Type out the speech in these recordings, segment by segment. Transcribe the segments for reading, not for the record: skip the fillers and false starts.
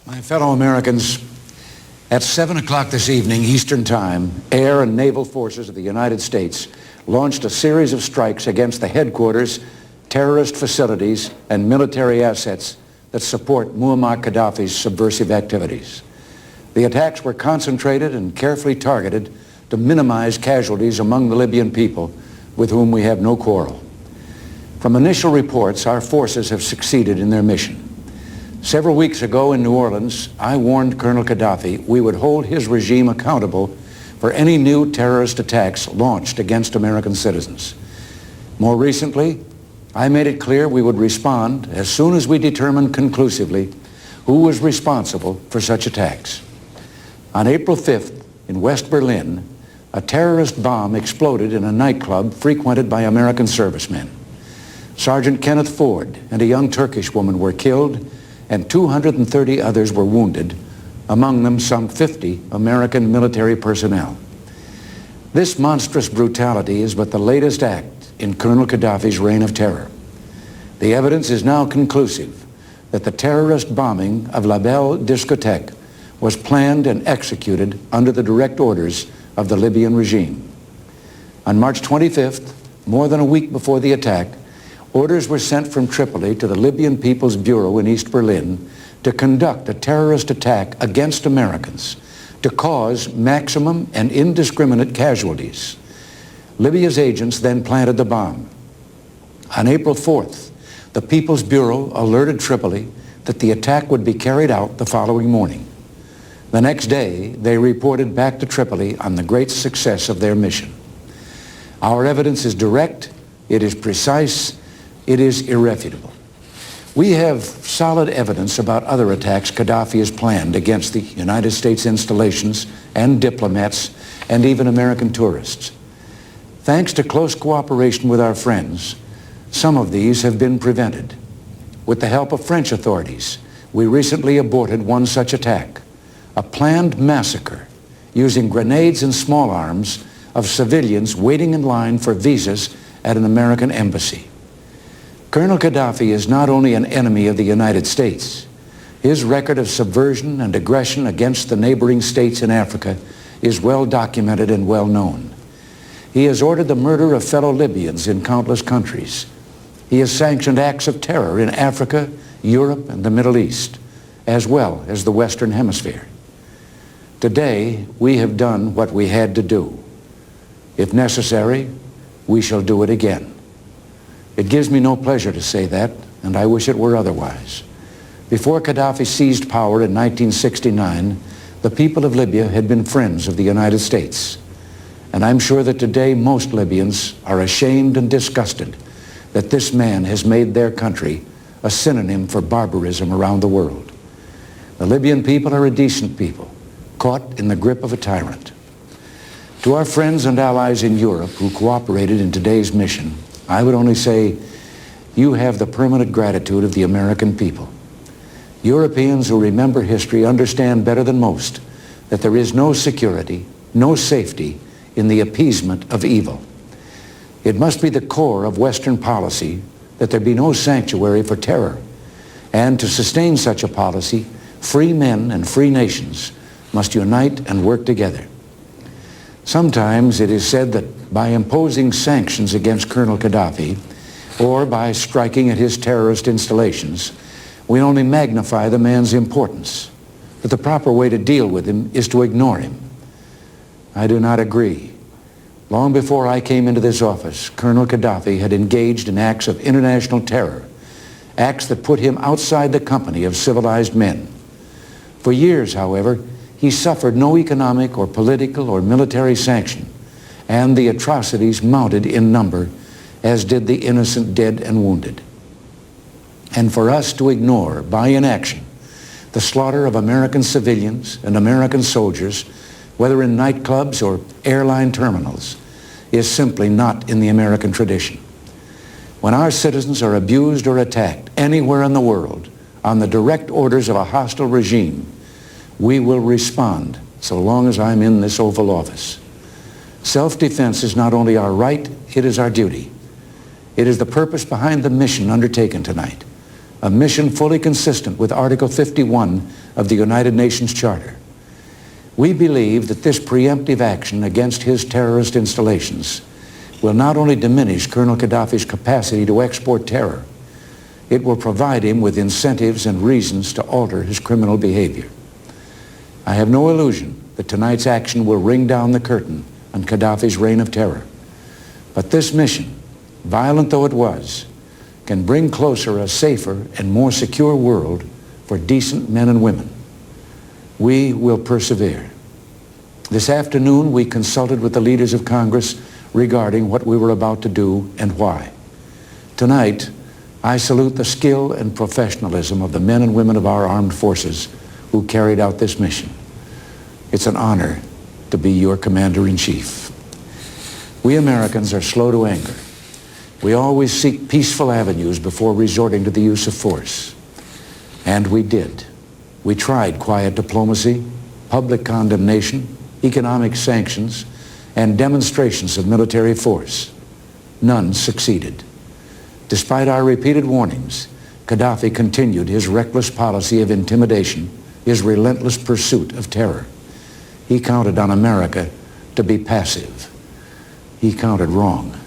My fellow Americans, at 7 o'clock this evening, Eastern Time, air and naval forces of the United States launched a series of strikes against the headquarters, terrorist facilities, and military assets that support Muammar Gaddafi's subversive activities. The attacks were concentrated and carefully targeted to minimize casualties among the Libyan people with whom we have no quarrel. From initial reports, our forces have succeeded in their mission. Several weeks ago in New Orleans, I warned Colonel Gaddafi we would hold his regime accountable for any new terrorist attacks launched against American citizens. More recently, I made it clear we would respond as soon as we determined conclusively who was responsible for such attacks. On April 5th, in West Berlin, a terrorist bomb exploded in a nightclub frequented by American servicemen. Sergeant Kenneth Ford and a young Turkish woman were killed, and 230 others were wounded, among them some 50 American military personnel. This monstrous brutality is but the latest act in Colonel Gaddafi's reign of terror. The evidence is now conclusive that the terrorist bombing of La Belle discotheque was planned and executed under the direct orders of the Libyan regime. On March 25th, more than a week before the attack, orders were sent from Tripoli to the Libyan People's Bureau in East Berlin to conduct a terrorist attack against Americans to cause maximum and indiscriminate casualties. Libya's agents then planted the bomb. On April 4th, the People's Bureau alerted Tripoli that the attack would be carried out the following morning. The next day, they reported back to Tripoli on the great success of their mission. Our evidence is direct, it is precise, it is irrefutable. We have solid evidence about other attacks Gaddafi has planned against the United States installations and diplomats and even American tourists. Thanks to close cooperation with our friends, some of these have been prevented. With the help of French authorities, we recently aborted one such attack, a planned massacre using grenades and small arms of civilians waiting in line for visas at an American embassy. Colonel Gaddafi is not only an enemy of the United States. His record of subversion and aggression against the neighboring states in Africa is well documented and well known. He has ordered the murder of fellow Libyans in countless countries. He has sanctioned acts of terror in Africa, Europe, and the Middle East, as well as the Western Hemisphere. Today, we have done what we had to do. If necessary, we shall do it again. It gives me no pleasure to say that, and I wish it were otherwise. Before Gaddafi seized power in 1969, the people of Libya had been friends of the United States. And I'm sure that today most Libyans are ashamed and disgusted that this man has made their country a synonym for barbarism around the world. The Libyan people are a decent people, caught in the grip of a tyrant. To our friends and allies in Europe who cooperated in today's mission, I would only say, you have the permanent gratitude of the American people. Europeans who remember history understand better than most that there is no security, no safety in the appeasement of evil. It must be the core of Western policy that there be no sanctuary for terror. And to sustain such a policy, free men and free nations must unite and work together. Sometimes it is said that by imposing sanctions against Colonel Gaddafi or by striking at his terrorist installations, we only magnify the man's importance, that the proper way to deal with him is to ignore him. I do not agree. Long before I came into this office, Colonel Gaddafi had engaged in acts of international terror, acts that put him outside the company of civilized men. For years, however, he suffered no economic or political or military sanction, and the atrocities mounted in number, as did the innocent dead and wounded. And for us to ignore, by inaction, the slaughter of American civilians and American soldiers, whether in nightclubs or airline terminals, is simply not in the American tradition. When our citizens are abused or attacked anywhere in the world on the direct orders of a hostile regime, we will respond so long as I'm in this Oval Office. Self-defense is not only our right, it is our duty. It is the purpose behind the mission undertaken tonight. a mission fully consistent with Article 51 of the United Nations Charter. We believe that this preemptive action against his terrorist installations will not only diminish Colonel Gaddafi's capacity to export terror, it will provide him with incentives and reasons to alter his criminal behavior. I have no illusion that tonight's action will ring down the curtain on Gaddafi's reign of terror. But this mission, violent though it was, can bring closer a safer and more secure world for decent men and women. We will persevere. This afternoon, we consulted with the leaders of Congress regarding what we were about to do and why. Tonight, I salute the skill and professionalism of the men and women of our armed forces who carried out this mission. It's an honor to be your commander-in-chief. We Americans are slow to anger. We always seek peaceful avenues before resorting to the use of force. And we did. We tried quiet diplomacy, public condemnation, economic sanctions, and demonstrations of military force. None succeeded. Despite our repeated warnings, Gaddafi continued his reckless policy of intimidation, his relentless pursuit of terror. He counted on America to be passive. He counted wrong.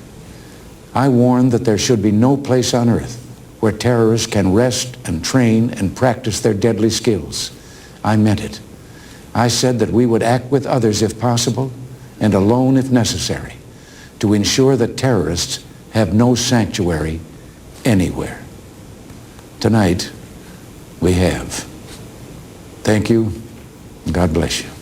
I warned that there should be no place on earth where terrorists can rest and train and practice their deadly skills. I meant it. I said that we would act with others if possible and alone if necessary to ensure that terrorists have no sanctuary anywhere. Tonight, we have. Thank you. God bless you.